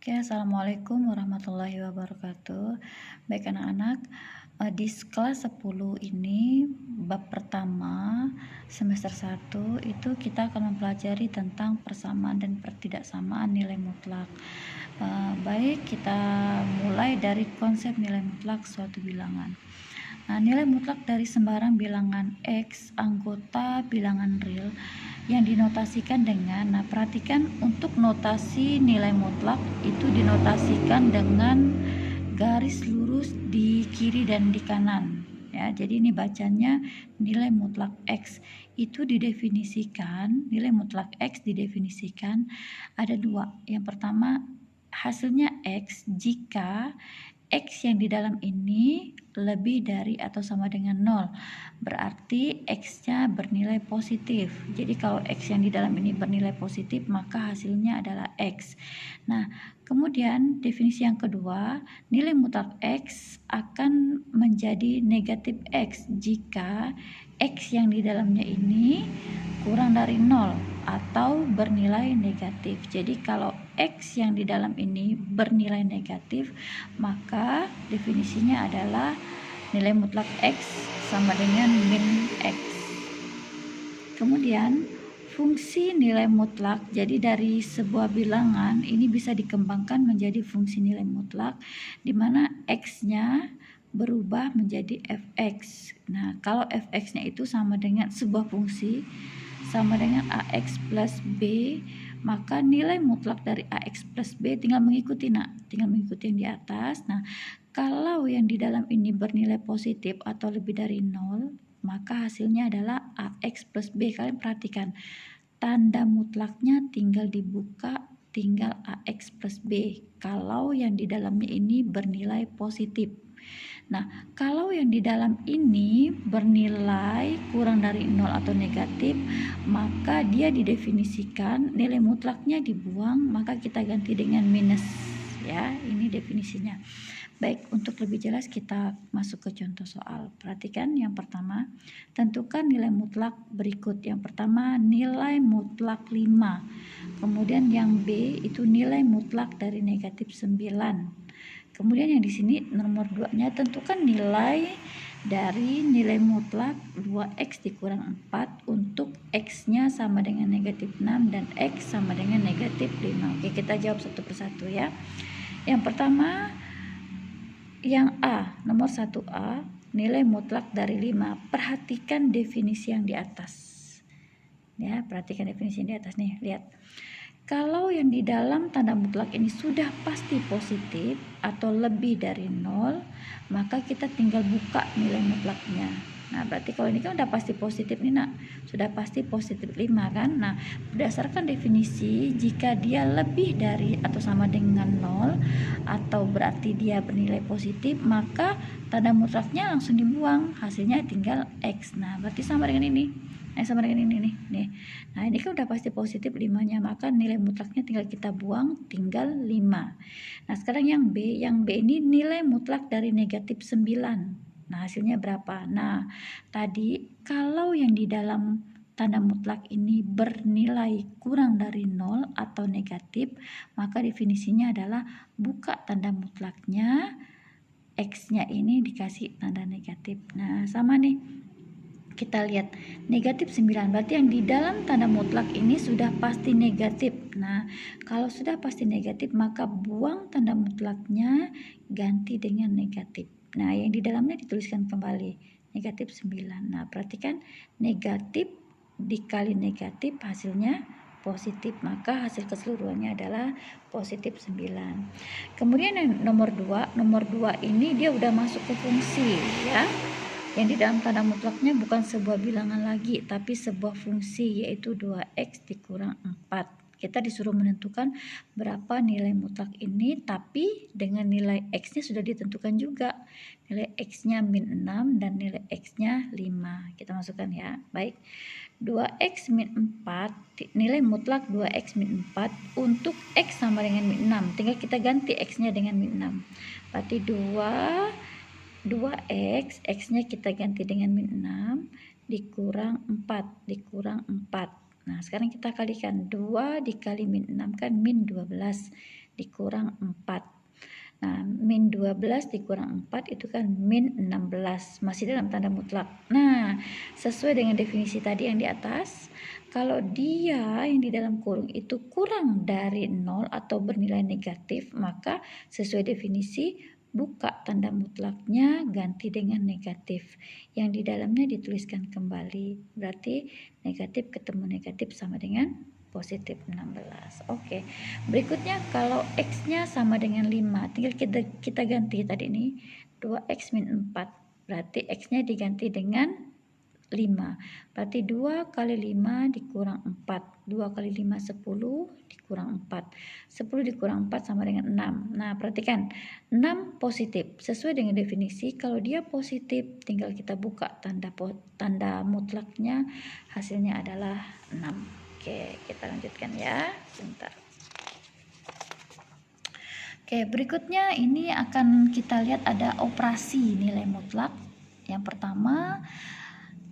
Oke, assalamualaikum warahmatullahi wabarakatuh. Baik anak-anak, di kelas 10 ini bab pertama semester 1 itu kita akan mempelajari tentang persamaan dan pertidaksamaan nilai mutlak. Baik, kita mulai dari konsep nilai mutlak suatu bilangan. Nah, nilai mutlak dari sembarang bilangan X anggota bilangan real yang dinotasikan dengan, nah perhatikan untuk notasi nilai mutlak itu dinotasikan dengan garis lurus di kiri dan di kanan ya. Jadi ini bacanya nilai mutlak X itu didefinisikan, nilai mutlak X didefinisikan ada dua. Yang pertama, hasilnya X jika X yang di dalam ini lebih dari atau sama dengan 0. Berarti X-nya bernilai positif. Jadi kalau X yang di dalam ini bernilai positif, maka hasilnya adalah X. Nah, kemudian definisi yang kedua, nilai mutlak X akan menjadi negatif X jika X yang di dalamnya ini kurang dari 0 atau bernilai negatif. Jadi kalau X yang di dalam ini bernilai negatif, maka definisinya adalah nilai mutlak X sama dengan min X. Kemudian fungsi nilai mutlak, jadi dari sebuah bilangan ini bisa dikembangkan menjadi fungsi nilai mutlak di mana X-nya berubah menjadi fx. Nah, kalau fx-nya itu sama dengan sebuah fungsi sama dengan ax plus b, maka nilai mutlak dari ax plus b tinggal mengikuti yang di atas. Nah, kalau yang di dalam ini bernilai positif atau lebih dari 0, maka hasilnya adalah ax plus b. Kalian perhatikan, tanda mutlaknya tinggal dibuka, tinggal ax plus b kalau yang di dalamnya ini bernilai positif. Nah, kalau yang di dalam ini bernilai kurang dari 0 atau negatif, maka dia didefinisikan nilai mutlaknya dibuang, maka kita ganti dengan minus ya. Ini definisinya. Baik, untuk lebih jelas kita masuk ke contoh soal. Perhatikan yang pertama, tentukan nilai mutlak berikut. Yang pertama, nilai mutlak 5. Kemudian yang B itu nilai mutlak dari negatif 9. Kemudian yang di sini nomor 2-nya, tentukan nilai dari nilai mutlak 2x dikurang 4 untuk x-nya sama dengan negatif 6 dan x sama dengan negatif 5. Oke, kita jawab satu persatu ya. Yang pertama, yang A, nomor 1A, nilai mutlak dari 5. Perhatikan definisi yang di atas. Ya, perhatikan definisi yang di atas nih, lihat. Kalau yang di dalam tanda mutlak ini sudah pasti positif atau lebih dari 0, maka kita tinggal buka nilai mutlaknya. Nah, berarti kalau ini kan udah pasti positif nih nak, sudah pasti positif 5 kan. Nah, berdasarkan definisi, jika dia lebih dari atau sama dengan 0 atau berarti dia bernilai positif, maka tanda mutlaknya langsung dibuang, hasilnya tinggal X. Nah, berarti sama dengan ini. Sama dengan ini nih. Nah, ini kan udah pasti positif 5-nya, maka nilai mutlaknya tinggal kita buang, tinggal 5. Nah, sekarang yang B ini nilai mutlak dari negatif 9. Nah, hasilnya berapa? Nah, tadi kalau yang di dalam tanda mutlak ini bernilai kurang dari 0 atau negatif, maka definisinya adalah buka tanda mutlaknya, X-nya ini dikasih tanda negatif. Nah, sama nih. Kita lihat negatif 9, berarti yang di dalam tanda mutlak ini sudah pasti negatif. Nah, kalau sudah pasti negatif, maka buang tanda mutlaknya, ganti dengan negatif. Nah, yang di dalamnya dituliskan kembali negatif 9. Nah, perhatikan negatif dikali negatif hasilnya positif, maka hasil keseluruhannya adalah positif 9. Kemudian yang nomor 2 ini dia udah masuk ke fungsi ya. Yang di dalam tanda mutlaknya bukan sebuah bilangan lagi, tapi sebuah fungsi, yaitu 2x dikurang 4. Kita disuruh menentukan berapa nilai mutlak ini, tapi dengan nilai x-nya sudah ditentukan juga. Nilai x-nya min 6 dan nilai x-nya 5. Kita masukkan ya. Baik. 2x min 4, nilai mutlak 2x min 4 untuk x sama dengan min 6. Tinggal kita ganti x-nya dengan min 6. Berarti 2x, x-nya kita ganti dengan min 6 dikurang 4 dikurang 4. Nah, sekarang kita kalikan 2 dikali min 6 kan min 12 dikurang 4. Nah, min 12 dikurang 4 itu kan min 16, masih dalam tanda mutlak. Nah, sesuai dengan definisi tadi yang di atas, kalau dia yang di dalam kurung itu kurang dari 0 atau bernilai negatif, maka sesuai definisi buka tanda mutlaknya, ganti dengan negatif. Yang di dalamnya dituliskan kembali. Berarti negatif ketemu negatif sama dengan positif 16. Oke. Berikutnya kalau X-nya sama dengan 5, tinggal kita ganti tadi ini 2X min 4. Berarti X-nya diganti dengan 5. Berarti 2 kali 5 dikurang 4. 2 kali 5 10 dikurang 4. 10 dikurang 4 sama dengan 6. Nah, perhatikan. 6 positif. Sesuai dengan definisi, kalau dia positif tinggal kita buka tanda mutlaknya, hasilnya adalah 6. Oke, kita lanjutkan ya. Sebentar. Oke, berikutnya ini akan kita lihat ada operasi nilai mutlak. Yang pertama,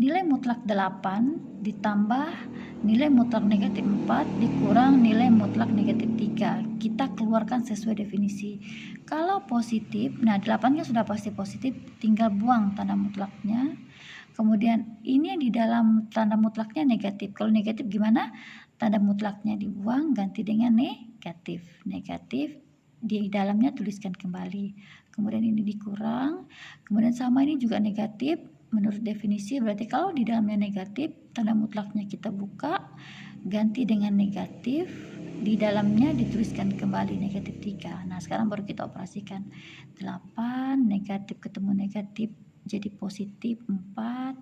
nilai mutlak 8 ditambah nilai mutlak negatif 4 dikurang nilai mutlak negatif 3. Kita keluarkan sesuai definisi. Kalau positif, nah 8-nya sudah pasti positif, tinggal buang tanda mutlaknya. Kemudian ini yang di dalam tanda mutlaknya negatif. Kalau negatif gimana? Tanda mutlaknya dibuang, ganti dengan negatif. Negatif di dalamnya tuliskan kembali. Kemudian ini dikurang. Kemudian sama ini juga negatif. Menurut definisi berarti kalau di dalamnya negatif, tanda mutlaknya kita buka, ganti dengan negatif. Di dalamnya dituliskan kembali negatif 3. Nah, sekarang baru kita operasikan. 8 negatif ketemu negatif jadi positif 4,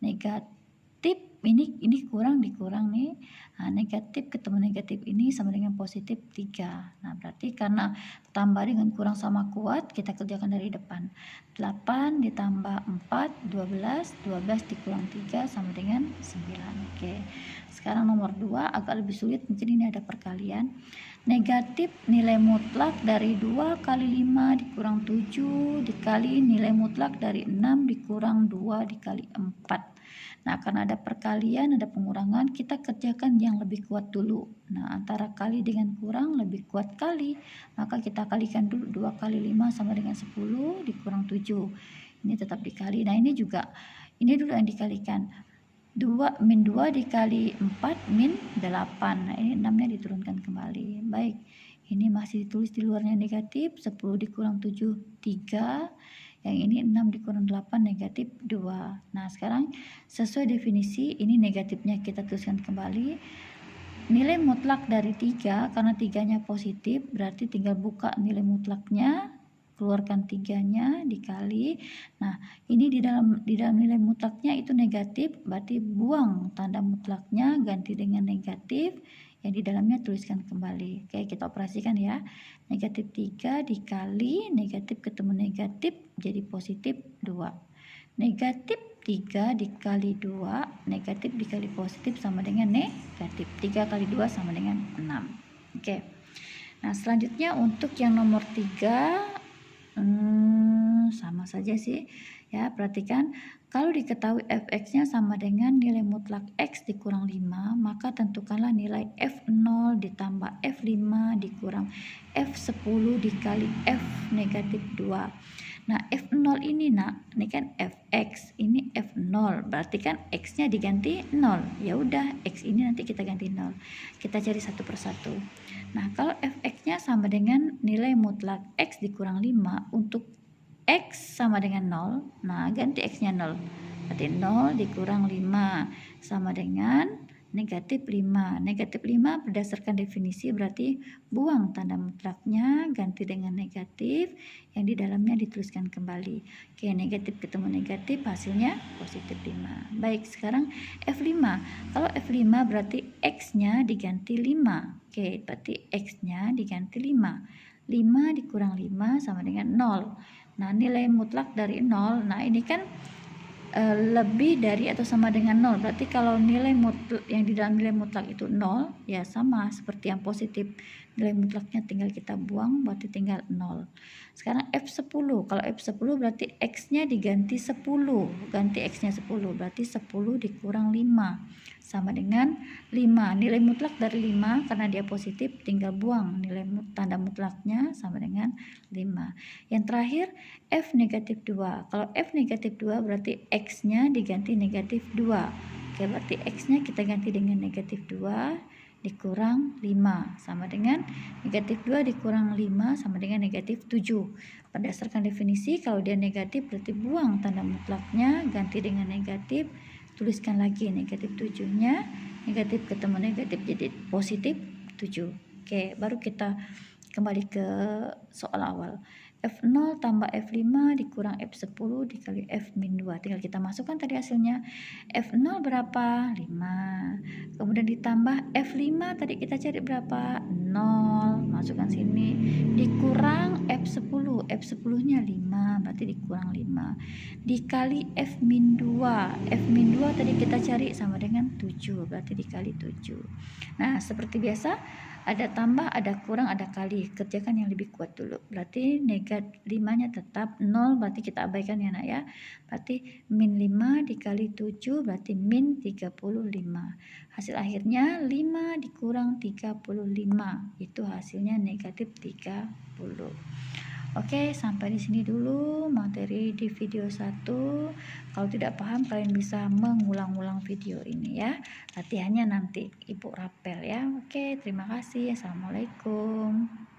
negatif ini kurang dikurang nih. Nah, negatif ketemu negatif ini sama dengan positif 3. Nah, berarti karena tambah dengan kurang sama kuat, kita kerjakan dari depan. 8 ditambah 4 12, 12 dikurang 3 sama dengan 9. Oke. Sekarang nomor 2 agak lebih sulit, mungkin ini ada perkalian. Negatif nilai mutlak dari 2 kali 5 dikurang 7 dikali nilai mutlak dari 6 dikurang 2 dikali 4. Nah, karena ada perkalian, ada pengurangan, kita kerjakan yang lebih kuat dulu. Nah, antara kali dengan kurang lebih kuat kali, maka kita kalikan dulu. 2 kali 5 sama dengan 10 dikurang 7. Ini tetap dikali. Nah, ini juga, ini dulu yang dikalikan. 2 min 2 dikali 4 min 8. Nah, ini 6-nya diturunkan kembali. Baik, ini masih ditulis di luarnya negatif. 10 dikurang 7 3. Yang ini 6 dikurang 8 negatif 2. Nah, sekarang sesuai definisi ini negatifnya kita tuliskan kembali. Nilai mutlak dari 3, karena 3-nya positif berarti tinggal buka nilai mutlaknya, keluarkan 3-nya dikali. Nah, ini di dalam nilai mutlaknya itu negatif, berarti buang tanda mutlaknya, ganti dengan negatif. Yang di dalamnya tuliskan kembali. Oke, kita operasikan ya. Negatif 3 dikali negatif ketemu negatif jadi positif 2. Negatif 3 dikali 2, negatif dikali positif sama dengan negatif. 3 kali 2 sama dengan 6. Oke. Nah, selanjutnya untuk yang nomor 3 sama saja sih ya. Perhatikan, kalau diketahui fx-nya sama dengan nilai mutlak x dikurang 5, maka tentukanlah nilai f0 ditambah f5 dikurang f10 dikali f negatif 2. Nah, f0 ini ini kan fx, ini f0, berarti kan x-nya diganti 0. Ya udah, x ini nanti kita ganti 0. Kita cari satu persatu. Nah, kalau fx-nya sama dengan nilai mutlak x dikurang 5, untuk x sama dengan 0, nah ganti x-nya 0. Berarti 0 dikurang 5 sama dengan negatif 5. Negatif 5 berdasarkan definisi berarti buang tanda mutlaknya, ganti dengan negatif, yang di dalamnya dituliskan kembali. Oke, negatif ketemu negatif, hasilnya positif 5. Baik, sekarang F5. Kalau F5 berarti x-nya diganti 5. Oke, berarti x-nya diganti 5. 5 dikurang 5 sama dengan 0. Nah, nilai mutlak dari 0, nah ini kan lebih dari atau sama dengan 0. Berarti kalau nilai mutlak yang di dalam nilai mutlak itu 0, ya sama seperti yang positif. Nilai mutlaknya tinggal kita buang, berarti tinggal 0. Sekarang F10. Kalau F10 berarti X-nya diganti 10. Ganti X-nya 10, berarti 10 dikurang 5. sama dengan 5. Nilai mutlak dari 5 karena dia positif, tinggal buang nilai tanda mutlaknya sama dengan 5. Yang terakhir, F negatif 2. Kalau F negatif 2 berarti X-nya diganti negatif 2. Oke, berarti X-nya kita ganti dengan negatif 2 dikurang 5 sama dengan negatif 2 dikurang 5 sama dengan negatif 7. Berdasarkan definisi, kalau dia negatif berarti buang tanda mutlaknya, ganti dengan negatif, tuliskan lagi negatif 7-nya, negatif ketemu negatif jadi positif 7. Oke, baru kita kembali ke soal awal. F0 tambah F5 dikurang F10 dikali F-2. Tinggal kita masukkan tadi hasilnya. F0 berapa? 5. Kemudian ditambah F5 tadi kita cari berapa? 0. Masukkan sini. Dikurang F10. F10-nya 5, berarti dikurang 5. Dikali F-2. F-2 tadi kita cari sama dengan 7, berarti dikali 7. Nah, seperti biasa, ada tambah, ada kurang, ada kali. Kerjakan yang lebih kuat dulu. Berarti negatif 5-nya tetap 0, berarti kita abaikan ya nak ya. Berarti min 5 dikali 7 berarti min 35. Hasil akhirnya 5 dikurang 35. Itu hasilnya negatif 30. Oke, sampai di sini dulu materi di video 1. Kalau tidak paham, kalian bisa mengulang-ulang video ini ya. Latihannya nanti Ibu rapel ya. Oke, terima kasih. Assalamualaikum.